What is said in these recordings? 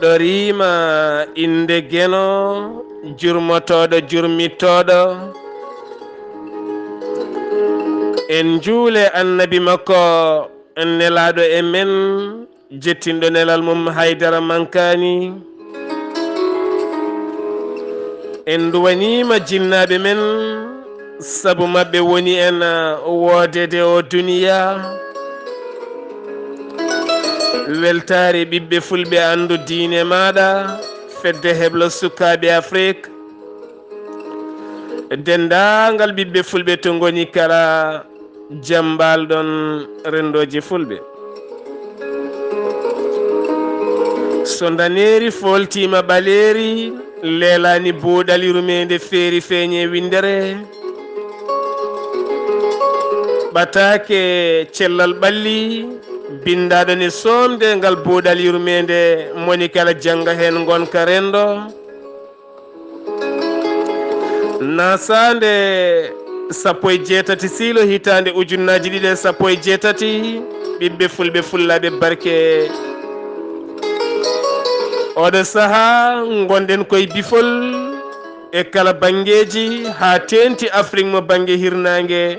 goɗɗo rima inde geno jurmotoɗo jurmittoɗo en juule annabi makko nelaɗo e men jettinɗo nelal mum haydara mankani en duwanima jinnaɓe men sabu mabɓe woni en woodede o duniya weltare ɓiɓɓe fulɓe andu diine maɗa fedde heblo sukaɓe afrique dendagal ɓiɓɓe fulɓe to goni kala jambalɗon rendoji fulɓe so daneri foltima ɓaleri leelani buuɗal yurmede feeri feeñe windere ɓatake cellal ɓalli bindaɗo ne somde ngal buuɗal yurmede moni kala janga hen gonka rendo nasande 17 siilo hitande ujunnaji ɗiɗi 17 ɓiɓɓe fulɓe fullaɓe barke oɗo saaha gonden koye bifol e kala bangeji ha tenti afrique mo banggue hirnangue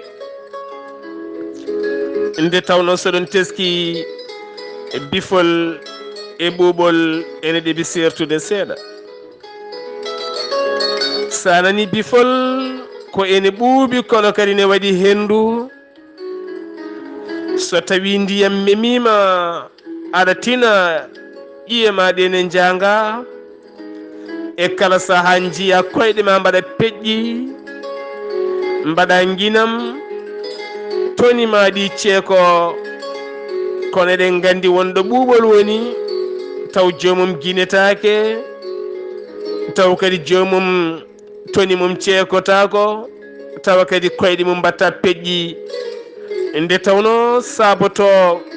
nde tawno soɗon teski bifol e ɓuuɓol ene ɗeɓi sertude seeɗa sanani bifol ko ene ɓuuɓi kono kadi ne waɗi hendu so tawi ndiyam memima aɗa tina ƴiye maɗe ne janga e kala saaha jiiya koyɗe ma mbaɗa peƴƴi mbaɗa guinam toni maɗi ceeko kono eɗen gandi wonɗo ɓuuɓol woni taw jomum guinetake taw kadi jomum toni mum ceekotako tawa kadi koyɗe mum mbatta peƴƴi nde tawno saboto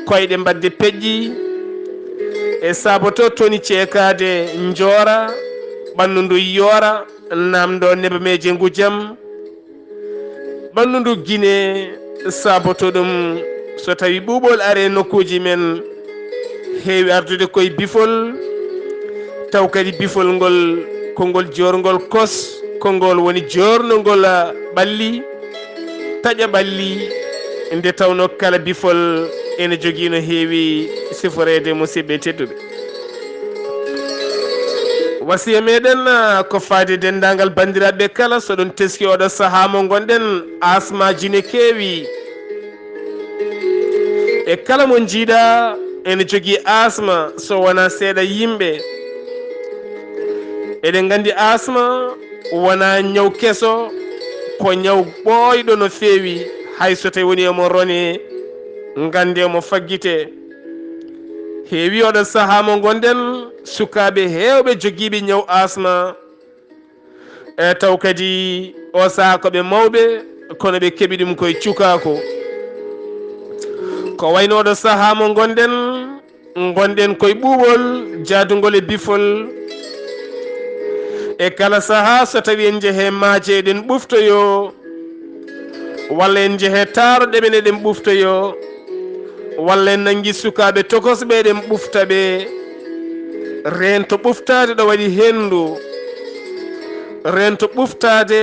koyɗe mbadde peƴƴi e saboto toni ceekade joora ɓandu ndu yoora namdo nebameje ngujam ɓandu ndu guine saboto ɗum so tawi ɓuuɓol are nokkuji men heewi ardude koye bifol taw kadi bifol ngol kongol jorgol kos kongol woni jornogol ɓalli taƴa ɓalli nde tawno kala bifol ene jogui no heewi siforede musidɓe tedduɓe wasiya meɗen ko faade dendagal bandiraɓe kala soɗon teski oɗo saaha mo gonɗen asmaji ne keewi e kala mo jiiɗa ene jogui asma so wona seeɗa yimɓe eɗen gandi asma wona ñaw keso ko ñaw ɓooyɗo no feewi hay so tawi woni emo rone gande mo faggite heewi oɗo saaha mo gonɗen sukaɓe hewɓe joguiɓe ñaw asma e taw kadi o saaha koɓe mawɓe kono ɓe keeɓi ɗum koye cukako ko wayno oɗo saaha mo gonɗen koye ɓuuɓol jadugol e bifol e kala saaha so tawi en jeehe maaje eɗen ɓuftoyo walla en jeehe taaroɗeɓen eɗen ɓuftoyo walla en nangui sukaɓe tokosɓe eɗen ɓuftaɓe rento ɓuftade ɗo waɗi hendu rento ɓuftade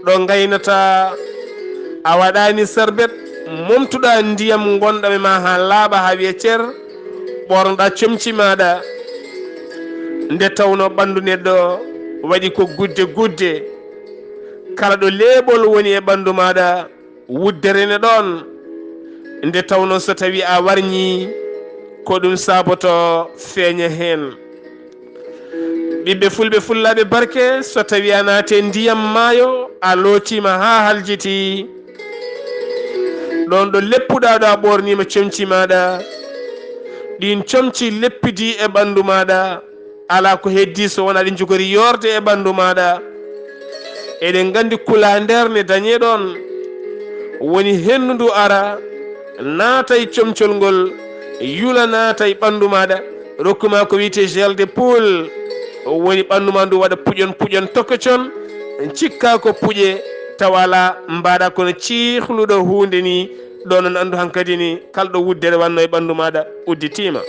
ɗo gaynata a waɗani sarbet momtuɗa ndiyam gonɗam ma ha laaɓa ha wiye ceer ɓornoɗa comci maɗa nde tawno ɓandu neɗɗo waɗi ko gudde kala ɗo leeɓol woni e ɓandu maɗa wudderene ɗon nde tawno so tawi a warñi ko ɗum saboto feeña hen ɓiɓɓe fulɓe fullaɓe barke so tawi a naate ndiyam maayo a lootima ha haljiti ɗon ɗo leppuɗa ɗo a ɓornima comci maɗa ɗin comci leppidi e ɓandu maɗa ala ko heddi so wona ɗi jogori yorde e ɓandu maɗa eɗen gandi kula nder ne dañeɗon woni hendu ndu ara naata e comcol ngol yula naata e ɓandu maɗa rokkuma ko wiyete gel de poule woni ɓandu ma ndu waɗa puƴon tokkocon cikka ko puƴe tawa ala mbaɗa kono ciihluɗo hunde ni ɗo non andu hankadi ni kalɗo wuddere wanno e ɓandu maɗa udditima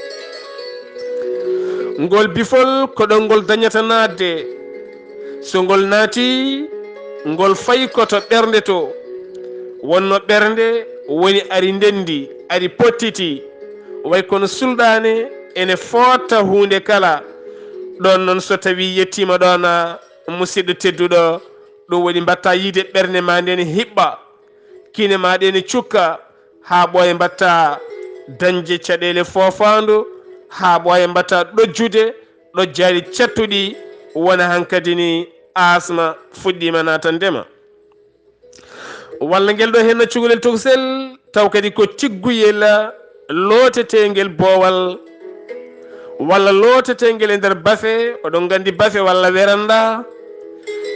ngol bifol ko ɗon ngol dañata naatde so ngol naati ngol fayi koto ɓernde to wonno ɓernde woni ari ndendi ari pottiti way kono sulɗane ene fotta hunde kala ɗon noon so tawi yettima ɗon musidɗo tedduɗo ɗum woni mbatta yiide ɓernde ma nde ne hiɓɓa kine ma ɗe ne cukka ha ɓooye mbatta dañde caɗele fofandu ha ɓooye mbatta ɗojjude ɗojjari cattuɗi wona hankadi ni asma fuɗɗima natandema walla ngel ɗo henno cukalel tokosel taw kadi ko cigguyel lootetengel boowal walla lootetengel e nder bafe oɗon gandi bafe walla weranda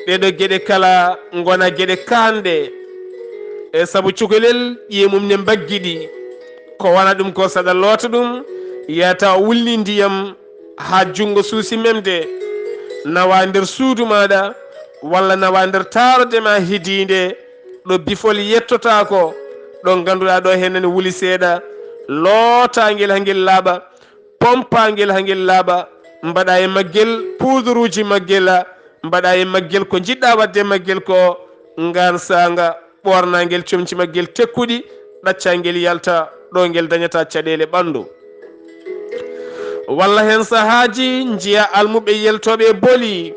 ɗeɗo gueɗe kala gona gueɗe kanɗe e saabu cukalel ƴiyemum ne mbaggiɗi ko wona ɗum ko saɗa loota ɗum yata wulni ndiyam ha junggo suusi memde nawa nder suudu maɗa walla nawa nder tarode ma hidinde ɗo bifol yettotako ɗo ganduɗa ɗo hennene wuli seeɗa lootaguel ha guel laaɓa pompaguel ha guel laaɓa mbaɗa e maggel poudre uji maggel mbaɗa e maggel ko jiɗɗa wadde maggel ko ngan sanga ɓornaguel comci maggel tekkuɗi ɗaccaguel yalta ɗo guel dañata caɗele ɓandu walla hen sahaji jiya almuɓe yeltoɓe booli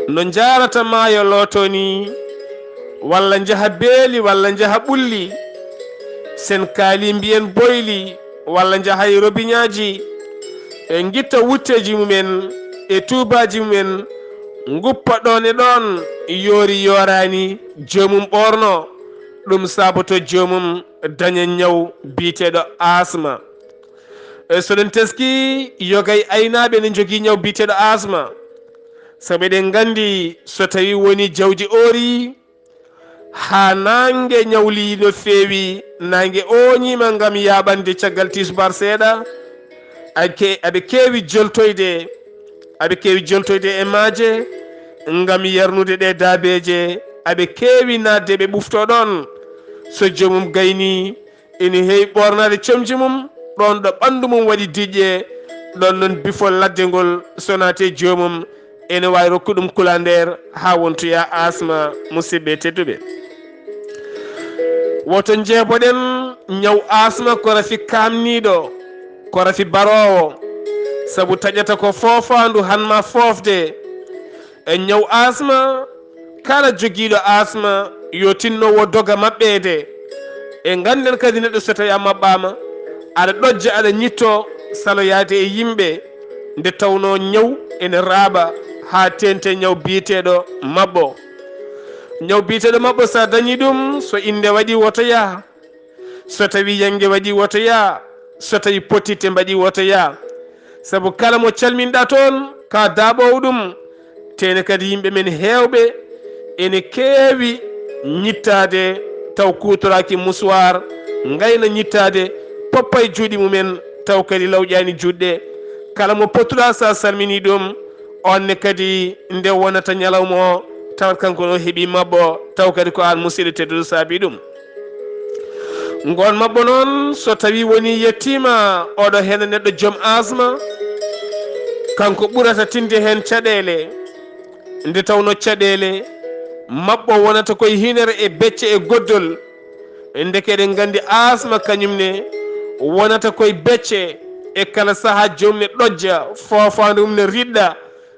no jarata maayo lootoni walla jaha beeli walla jaha ɓulli sen kaali mbiyen boyli walla jahay robiñaji e guitta wutteji mumen e tubaji mumen guppa ɗon e ɗon yoori yorani jomum ɓorno ɗum saboto jomum daña ñaw biteɗo asma soɗen teski yogay aynaɓe ne jogui ñaw biteɗo asma saabu eɗen gandi so tawi woni jawdi oori ha nangue ñawli no feewi nangue oñima gam yaɓande caggal tisbar seeɗa aɓe kewi joltoyde e maaje gam yarnude ɗe daabeje aɓe kewi nadde ɓe ɓufto ɗon so jomum gayni ene heewi ɓornade comji mum ɗon ɗo ɓandu mum waɗi diƴƴe ɗon noon bifol ladde ngol sonate jomum ene wawi rokku ɗum kula nder ha wontoya asma musidɓe tedduɓe woto jeeboɗen ñaw asma ko rafi kamniɗo ko rafi barowo saabu taƴata ko fofandu hanma fofde e ñaw asma kala joguiɗo asma yo tinnowo doga maɓɓede e ganden kadi neɗɗo so tawi a maɓɓama aɗa ɗojja aɗa ñitto saloyade e yimɓe nde tawno ñaw ene raaɓa ha tente ñaw biyeteɗo mabɓo ñaw biyeteɗo mabɓo sa dañi ɗum so inde waɗi wotoya so tawi yangue waɗi wotoya so tawi pottitte mbaɗi wotoya saabu kala mo calminɗa toon ka daaɓowo ɗum tene kadi yimɓe men hewɓe ene keewi ñittade taw kutoraki musoir gayna ñittade poppa e juuɗe mumen taw kadi lawƴani juɗɗe kala mo pottuɗa sa salmini ɗum onne kadi nde wonata ñalawma o tawat kanko no heeɓi mabɓo taw kadi ko an musidɗo tedduɗo saabi ɗum gon mabɓo noon so tawi woni yettima oɗo hen neɗɗo joom asma kanko ɓurata tinde hen caɗele nde tawno caɗele mabɓo wonata koye hinere e becce e goddol ndeke eɗen gandi asma kañumne wonata koye becce e kala saaha jomum ne ɗojja fofandu mum ne riɗɗa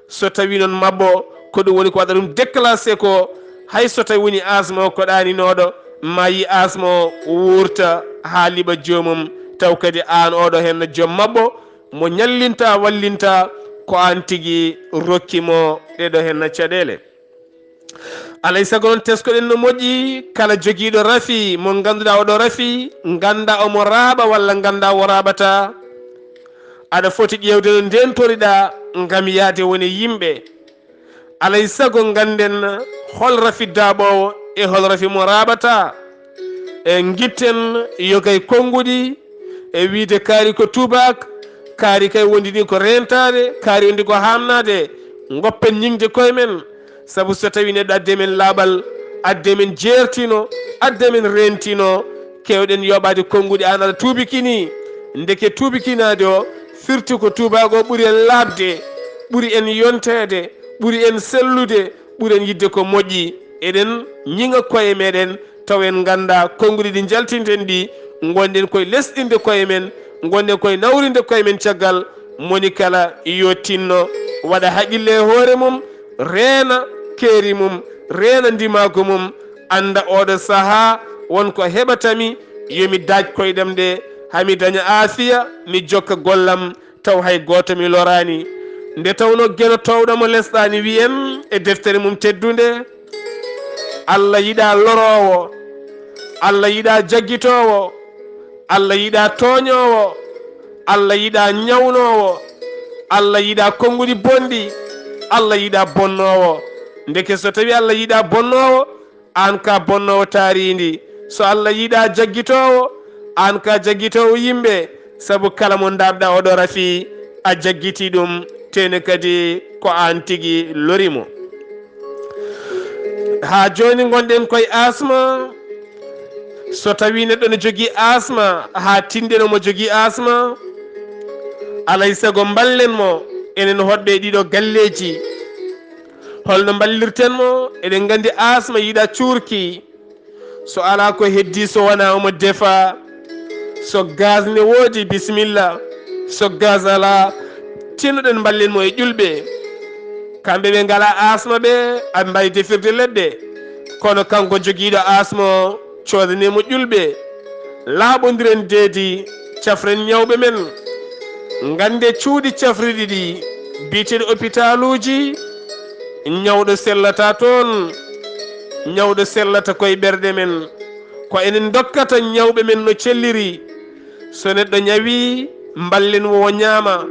so tawi noon mabɓo ko ɗum woni ko waɗa ɗum déclassé ko hay so tawi woni asma o ko ɗaninoɗo ma yi asma o wurta ha liɓa jomum taw kadi an oɗo henno joom mabɓo mo ñallinta wallinta ko an tigui rokkimo ɗeɗo henno caɗele alay saago noon teskoɗen no moƴƴi kala joguiɗo rafi mo ganduɗa oɗo rafi ganda omo raaɓa walla ganda wo raɓata aɗa foti ƴewde no ndentoriɗa gam yaade woni yimɓe alay saago ganden hol rafi daaɓowo e hol rafi mo raɓata e guitten yogay konnguɗi e wiide kaari ko tubak kaari kay wondini ko rentade kaari wondi ko hamnade goppen ñingde koye men saabu so tawi neɗɗo adde men laaɓal adde men jertino adde men rentino kewɗen yoɓade konnguɗi an aɗa tuubikini ndeke tuubikinade o firti ko tubago ɓuri en labde ɓuri en yontede ɓuri en sellude ɓuri en yidde ko moƴƴi eɗen ñiŋa koye meɗen taw en ganda konnguli ɗi jaltinten ɗi gonɗen koye lesɗinde koye men gonɗen koye nawrinde koye men caggal moni kala yo tinno waɗa haqqille hoore mum reena keeri mum reena ndimago mum anda oɗo saaha wonko heɓatami yomi daaj koyɗam ɗe hami daña aafiya mi jokka gollam taw hay goto mi lorani nde tawno gueno towɗamo lesɗani wiyen e deftere mum teddunde Allah yiɗa lorowo Allah yiɗa jaggitowo Allah yiɗa toñowo Allah yiɗa ñawnowo Allah yiɗa konnguli bonɗi Allah yiɗa bonnowo ndeke so tawi Allah yiɗa bonnowo an ka bonnowo taarindi so Allah yiɗa jaggitowo an ka jaggitowo yimɓe sabu kala mo darɗa oɗo rafi a jaggiti ɗum tene kadi ko an tigi lorimo ha joni gonɗen koye asma so tawi neɗɗo ne jogui asma ha tindeno mo jogui asma alay sago ballen mo enen hoɗɓe ɗiɗo galleji holno ballirten mo eɗen gandi asma yiɗa cuurki so ala ko heddi so wona omo defa so gaz ne woodi bisimilla so gaz ala tinnoɗen ballen mo e ƴulɓe kamɓe ɓe ngala asma ɓe aɓe mbawi defirde leɗɗe kono kanko joguiɗo asma o codanimo ƴulɓe laaɓodiren deedi cafren ñawɓe men gande cuuɗi cafriɗi ɗi biteɗo hôpital uji ñawɗo sellata toon ñawɗo sellata koye ɓerɗe men ko enen dokkata ñawɓe men no celliri so neɗɗo ñawi ballen mo o ñaama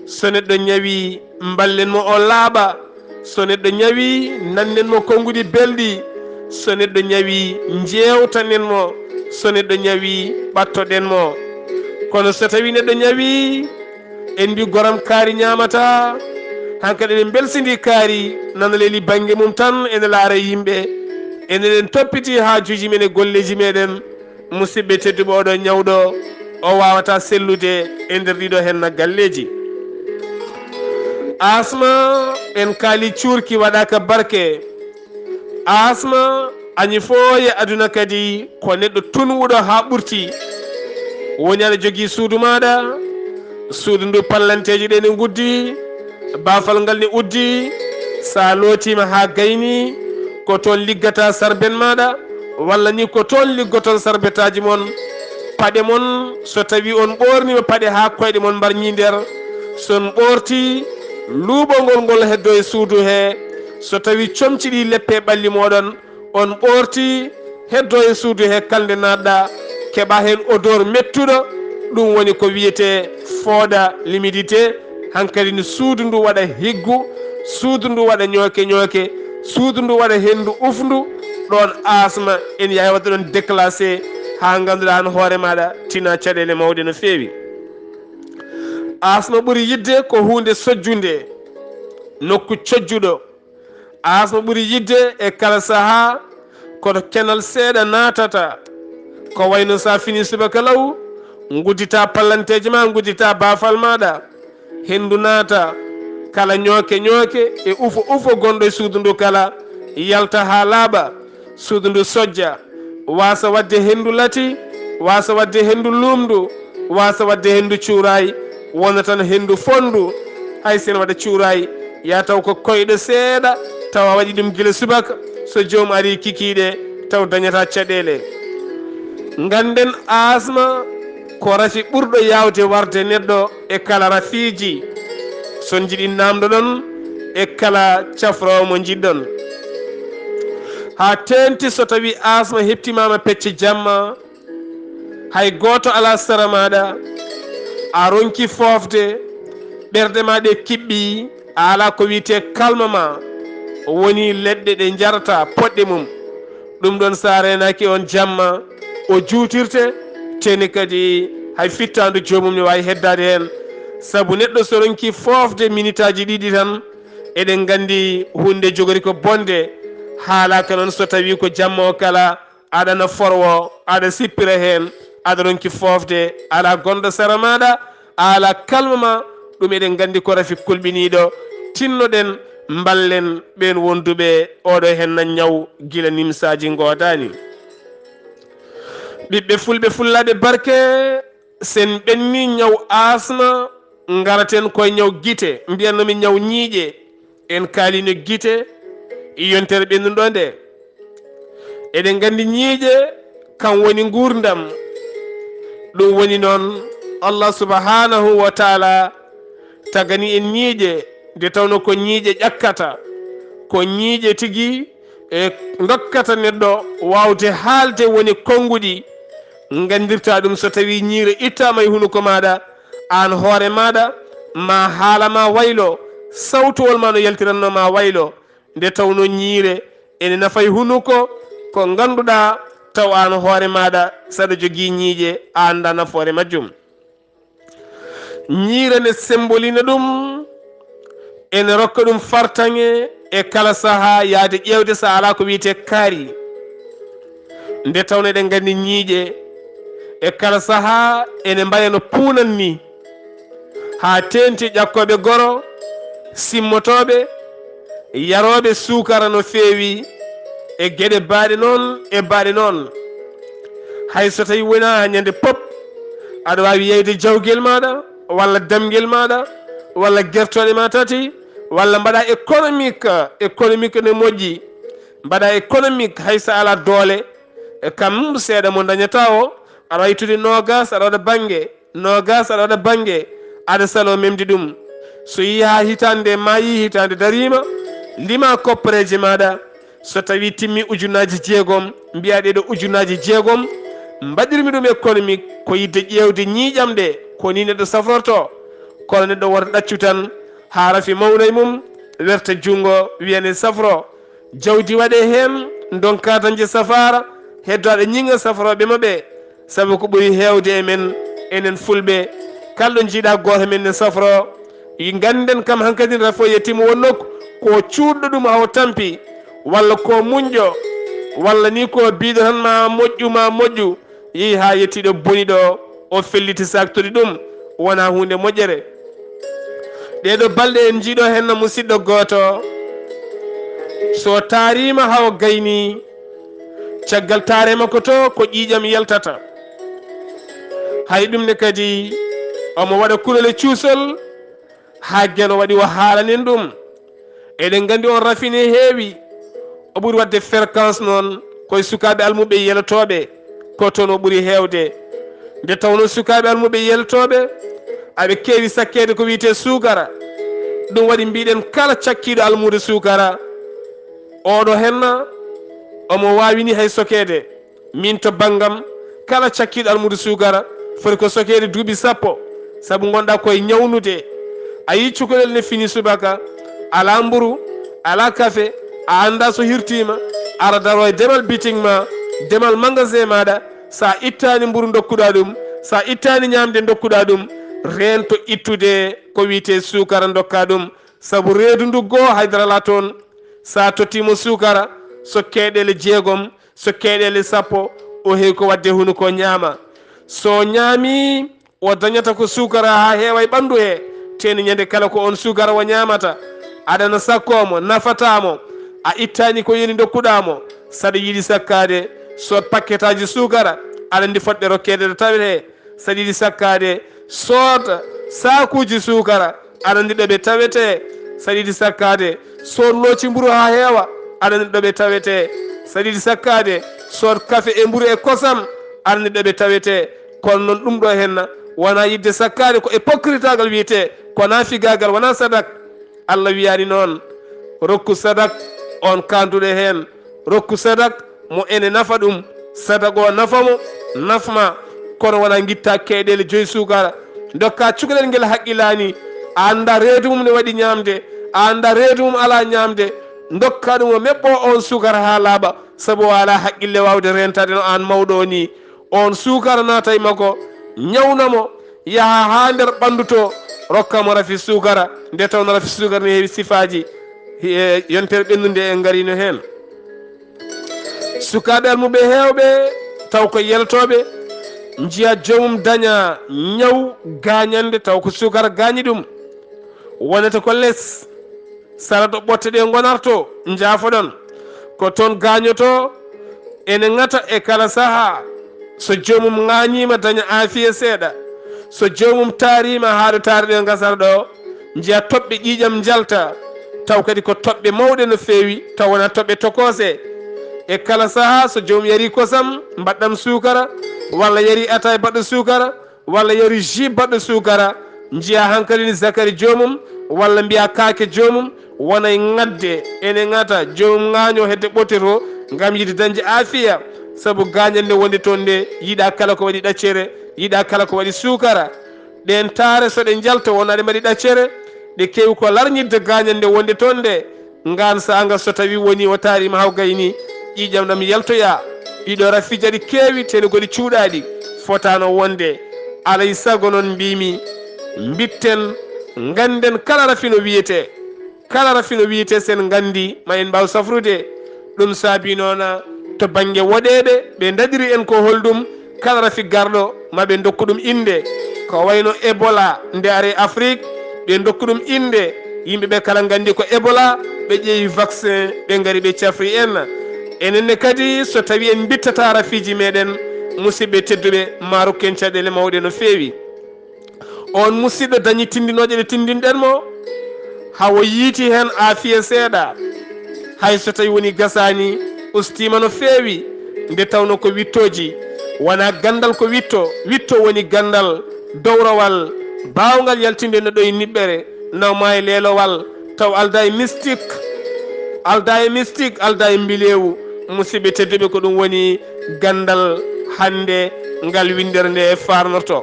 so neɗɗo ñawi ballen mo o laaɓa so neɗɗo ñawi nannen mo konngudi belɗi so neɗɗo ñawi jewtanen mo so neɗɗo ñawi ɓattoɗen mo kono so tawi neɗɗo ñawi en mbi goram kaari ñamata hankkadi eɗen belsidi kaari nana leeli banggue mum tan ene laara yimɓe enen toppiti haajuji men e golleji meɗen musidɓe tedduɓe oɗo ñawɗo o wawata sellude e nder ɗiɗo henna galleji asma en kaali cuurki waɗaka barke asma añi fo e aduna kadi ko neɗɗo tunwuɗo ha ɓurti woni aɗa jogui suudu maɗa suudu ndu pallanteji ɗe ne guddi bafal ngal ne uddi sa lootima ha gayni ko toon liggata sarben maɗa walla ni ko toon liggoton sarbetaji mon paɗe mon so tawi on ɓornima paɗe ha koyɗe mon mbarñi nder son ɓorti luuɓol ngol heddo e suudu he so tawi comciɗi leppe ɓalli moɗon on ɓorti heddo e suudu he kalde naɗɗa keɓa hen odeur mettuɗo ɗum woni ko wiyete fooda l'humidité hankkadi no suudu ndu waɗa higgu suudu ndu waɗa ñooke ñooke suudu ndu waɗa hendu ufndu ɗon asma en yawi wadde ɗon déclassé ha ganduɗa an hoore maɗa tina caɗele mawɗe no feewi asma ɓuuri yidde ko hunde sojjude nokku cojjuɗo asma ɓuuri yidde e kala saaha koto kenal seeɗa natata ko wayno sa fini subaka law guddita pallanteji ma guddita bafal maɗa hendu naata kala ñooke ñooke e ufo ufo gonɗo e suudu ndu kala yalta ha laaɓa suudu ndu sojja wasa wadde hendu lati wasa wadde hendu lumdu wasa wadde hendu cuuray wona tan hendu fondu hay sen waɗa cuuray ya taw ko koyɗo seeɗa tawa waɗi ɗum gila subaka so joomum ari kikiɗe taw dañata caɗele ganden asma ko rafi ɓurɗo yawde warde neɗɗo e kala rafiji son jiɗi namdo ɗon e kala cafrowo mo jiɗɗon ha tenti so tawi asma heptimama pecce jamma hay goto ala sara maɗa a ronki fofde ɓerde ma ɗe kiɓɓi a ala ko wiyete kalma ma woni leɗɗe ɗe jarata poɗɗe mum ɗum ɗon sa renaki on jamma o juutirte teni kadi hay fittandu jomum ne wawi heddade hen saabu neɗɗo so ronki fofde minute aji ɗiɗi tan eɗen gandi hunde jogori ko bonde haalaka noon so tawi ko jamma o kala aɗana forwo aɗa sippira hen aɗa ronki fofde ala gonɗo sara maɗa ala kalmama ɗum eɗen gandi ko rafi kulɓiniɗo tinnoɗen mballen ɓen wonduɓe oɗo henna ñaw gila nimsaji godani ɓiɓɓe fulɓe fullaɓe barke sen ɓenni ñaw asma garaten koye ñaw guite mbiyannomi ñaw ñiiƴe en kaalino guite yontere ɓennuɗo nde eɗen gandi ñiiƴe kam woni gurdam ɗum woni noon Allah subhanahu wa taala tagani en ñiiƴe nde tawno ko ñiiƴe ƴakkata ko ñiiƴe tigi e dokkata neɗɗo wawde haalde woni konnguɗi gandirta ɗum so tawi ñiire ittama e hunuko maɗa an hoore maɗa ma haalama waylo sawtowol ma no yaltirannoma waylo nde tawno ñiire ene nafay hunuko ko ganduɗa taw an hoore maɗa saɗa jogui ñiiƴe a anda nafoore majjum ñiire ne sembolina ɗum ene rokka ɗum fartaŋe e kala saaha yaade ƴewde sa ala ko wiyete kaari nde tawno eɗen gandi ñiiƴe e kala saaha ene mbayano puunan ni ha tenti ƴakkoɓe goro simmotoɓe yaroɓe sukara no feewi e gueɗe baaɗe noon e baaɗe noon hay so tawi wona ñande pop aɗa wawi yeyde jawguel maɗa walla damguel maɗa walla guertoɗe ma tati walla mbaɗa économique ne moƴƴi mbaɗa économique haysa ala doole e kam seeɗa mo dañata o aɗa waytude nogas aɗa waɗa banggue nogas aɗa waɗa banggue aɗa salo memdi ɗum so yi ha hitande ma yi hitande darima lima koppareje maɗa so tawi timmi ujunaji jeegom mbiya ɗeɗo ujunaji jeegom mbaɗirmi ɗum économique ko yidde ƴewde ñiiƴam ɗe ko ni neɗɗo safrorto kono neɗɗo wota ɗaccu tan ha rafi mawnay mum werta jungo wiyane safro jawdi waɗe hen donka tan je safara heddoɗo ñinga safroɓe maɓe saabu ko ɓuri hewde e men enen fulɓe kalɗo jiiɗa goto men ne safro ganden kam hankkadi rafo yettima wonnokko ko cuuɗɗo ɗum hawo tampi walla ko muñƴo walla ni ko biɗo tan ma moƴƴu yeehi ha yettiɗo boni ɗo o felliti saktude ɗum wona hunde moƴƴere ɗeɗo balɗe en jiiɗo henno musidɗo goto so taarima hawo gayni caggal taare makko to ko ƴiiƴam yaltata hay ɗumne kadi omo waɗa kulole cuusol ha gueno waɗi o haalanen ɗum eɗen gandi on rafine heewi o ɓuuri wadde fréquence noon koye sukaɓe almuɓe yelotoɓe ko toon o ɓuuri hewde nde tawno sukaɓe almuɓe yelotoɓe aɓe keewi sakkede ko wiyete sukara ɗum waɗi mbiɗen kala cakkiɗo almude sukara oɗo henna omo wawini hay sokede min to banggam kala cakkiɗo almude sukara foti ko sokede duuɓi 10 saabu gonɗa koye ñawnude a yi cukalel ne fini subaka ala mburu ala café a anda so hirtima ara daro e demal biting ma demal magasin maɗa sa ittani mburu dokkuɗa ɗum sa ittani ñamde dokkuɗa ɗum rento ittude ko wiyete sukara dokka ɗum saabu reedu ndu goo haydara la toon sa tottimo sukara so keeɗele 6 so keeɗele 10 o heewi ko wadde hunu ko ñaama so ñaami o dañata ko sukara ha heewa e ɓandu he teni ñande kala ko on sukara o ñamata aɗana sakkomo nafatamo a ittani ko yoni dokkuɗamo saɗa yiiɗi sakkade so paquet aji sukara aɗa andi fodɗe rokkede ɗo tawete saɗa yiiɗi sakkade soota sakuji sukara aɗa andi ɗoɓe tawete saɗa yiiɗi sakkade sood looci mburu ha heewa aɗa andi ɗoɓe tawete saɗa yiiɗi sakkade sood café e mburu e kosam aɗa andi ɗoɓe tawete kono noon ɗum ɗo henna wona yidde sakkade ko hypocritagal wiyete ko nafigagal wona sadak Allah wiyani noon rokku sadak on kanduɗe hen rokku sadak mo ene nafa ɗum sadak o nafamo nafma kono wona guitta keeɗele 5 sukara dokka cukalel ngel haqqilani a anda reedu mum ne waɗi ñamde a anda reedu mum ala ñamde dokka ɗum o meɓɓo on sukara ha laaɓa saabu o ala haqqille wawde rentade no an mawɗo ni on sukara naata e makko ñawnamo yaha ha nder ɓandu to rokkamo rafi sukara nde tawno rafi sukara ne heewi sifaji yontere ɓennude en garino hen sukaɓe almuɓe hewɓe taw ko yeltoɓe njiya jomum daña ñaw gañande taw ko sukara gañi ɗum wonata ko less sara to ɓotte ɗe gonarto jaafoɗon ko toon gañoto ene ngata e kala saaha so jomum ŋañima daña aafiya seeɗa so jomum taarima haɗo taari ɗe gasara ɗo jiya toɓɓe ƴiƴam jalta taw kadi ko toɓɓe mawɗe no feewi taw wona toɓɓe tokose e kala saaha so jomum yari kosam mbaɗɗam sukara walla yari atay baɗɗo sukara walla yari jus baɗɗo sukara jiya hankkadini zakari jomum walla mbiya kaake jomum wonay ŋadde ene ŋata jomum ŋaño hedde ɓotte to ngam yiide dañde aafiya sabu gañande wonde toon nde yiiɗa kala ko waɗi ɗaccere yiiɗa kala ko waɗi sukara ɗen taare so ɗe jalta wona ɗe mbaɗi ɗaccere ɗe kewi ko larñidde gañande wonde toon nde ngan sanga so tawi woni o taarima haw gayni ƴiƴam ɗam yaltoya ɗiɗo rafija ɗi kewi tene koɗi cuuɗaɗi fotano wonde alay sago noon mbimi bitten ganden kala rafino wiyete kala rafino wiyete sen gandi ma en mbaw safrude ɗum saabi noona to banggue woɗeɓe ɓe dadiri en ko holɗum kala rafi garɗo maɓe dokku ɗum inde ko wayno Ebola nde are Afrique ɓe dokku ɗum inde yimɓeɓe kala gandi ko Ebola ɓe ƴeewi vaccin ɓe gari ɓe cafri en enenne kadi so tawi en bittata rafiji meɗen musidɓe tedduɓe maaro ken caɗele mawɗe no feewi on musidɗo dañi tindinoje ɗe tindinɗen mo hawo yiiti hen aafiya seeɗa hay so tawi woni gasani ustima no feewi nde tawno ko wittoji wona gandal ko witto woni gandal dowrowal bawgal yaltinde no ɗo e niɓɓere nawma e leelowal taw alda e mystique alda e mbilewu musidɓe tedduɓe ko ɗum woni gandal hande ngal windere nde farnoto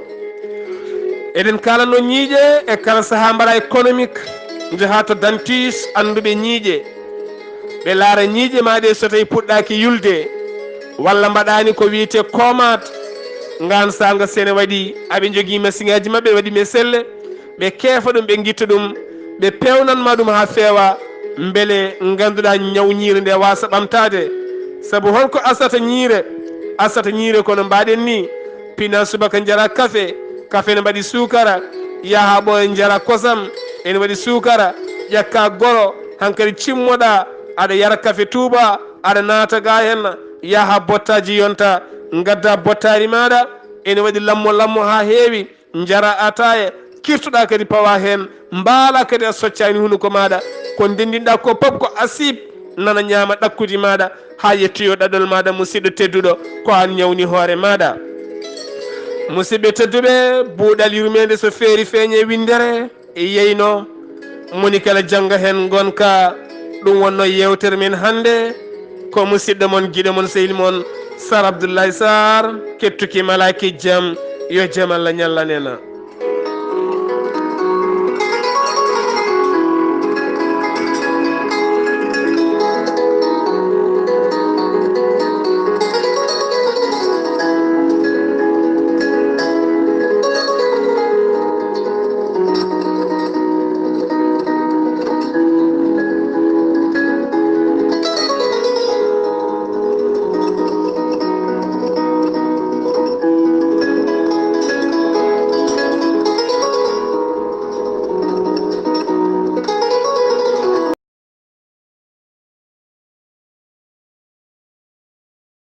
eɗen kalanno ñiiƴe e kala saaha mbaɗa économique jaha to dentiste anduɓe ñiiƴe ɓe laara ñiiƴe maɗe so tawi puɗɗaki yulde walla mbaɗani ko wiyete komate ngan sanga sene waɗi aɓe jogui machine aji mabɓe waɗi me selle ɓe keefa ɗum ɓe guitta ɗum ɓe pewnanma ɗum ha feewa beele ganduɗa ñaw ñiire nde wasa ɓamtade saabu holko asata ñiire kono mbaɗen ni pina subaka jara kafe ne mbaɗi sukara yaha ɓoye jara kosam ene waɗi sukara ƴakka goro hankkadi cimmoɗa aɗa yara kafe tuuba aɗa naata ga hen yaha bottaji yonta gadda bottari maɗa ene waɗi lammo ha heewi jara ataye kirtuɗa kadi pawa hen mbaala kadi a soccani hunduko maɗa ko ndendinɗa ko pop ko asib nana ñaama ɗakkuji maɗa ha yettoyo ɗaɗol maɗa musidɗo tedduɗo ko an ñawni hoore maɗa musidɓe tedduɓe buuɗal yurmede so feeri feeñe windere e yeyno moni kala jangga hen gonka ɗum wonno yewtere men hande ko musidɗo mon guiɗo mon sehil mon Sar Abdoulaye Sarr kettuki malaki jaam yo jaam Allah ñallanena